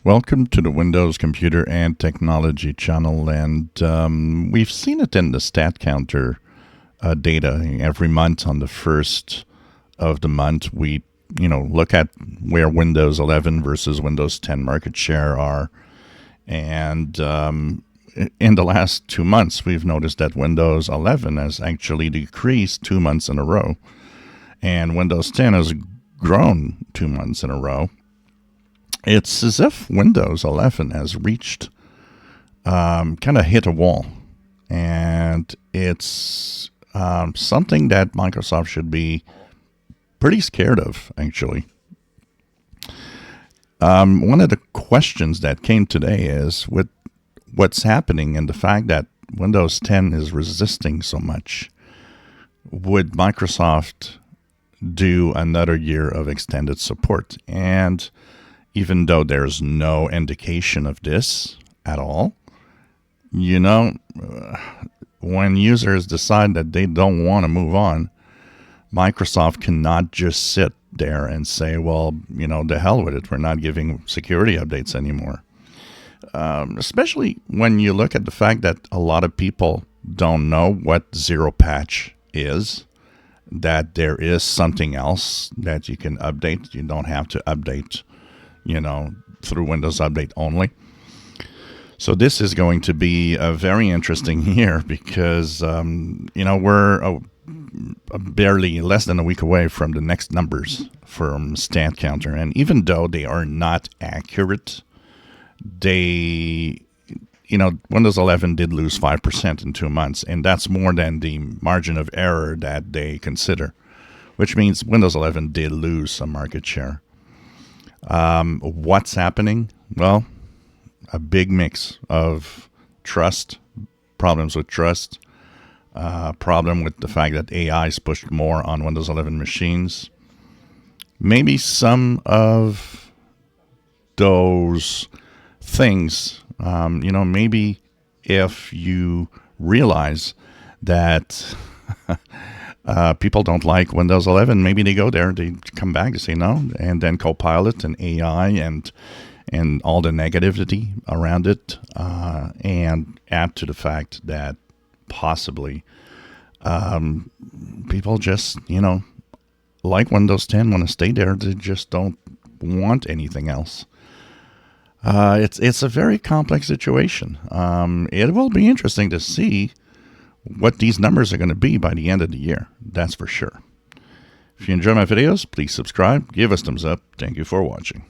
Welcome to the Windows Computer and Technology channel, and we've seen it in the stat counter data every month. On the first of the month, we look at where Windows 11 versus Windows 10 market share are, and in the last 2 months, we've noticed that Windows 11 has actually decreased 2 months in a row, and Windows 10 has grown 2 months in a row. It's as if Windows 11 has reached, kind of hit a wall. And it's something that Microsoft should be pretty scared of, actually. One of the questions that came today is with what's happening and the fact that Windows 10 is resisting so much, would Microsoft do another year of extended support? And even though there's no indication of this at all, when users decide that they don't want to move on, Microsoft cannot just sit there and say, well, the hell with it. We're not giving security updates anymore. Especially when you look at the fact that a lot of people don't know what zero patch is, that there is something else that you can update. You don't have to update through Windows Update only. So this is going to be a very interesting year because, we're barely less than a week away from the next numbers from Stat Counter. And even though they are not accurate, Windows 11 did lose 5% in 2 months. And that's more than the margin of error that they consider, which means Windows 11 did lose some market share. What's happening? Well, a big mix of problems with trust, problem with the fact that AI is pushed more on Windows 11 machines. Maybe some of those things, maybe if you realize that people don't like Windows 11, maybe they go there, they come back, they say no, and then Copilot and AI and all the negativity around it, and add to the fact that possibly people just, like Windows 10, want to stay there. They just don't want anything else. It's a very complex situation. It will be interesting to see what these numbers are going to be by the end of the year. That's for sure. If you enjoy my videos, please subscribe, give us thumbs up. Thank you for watching.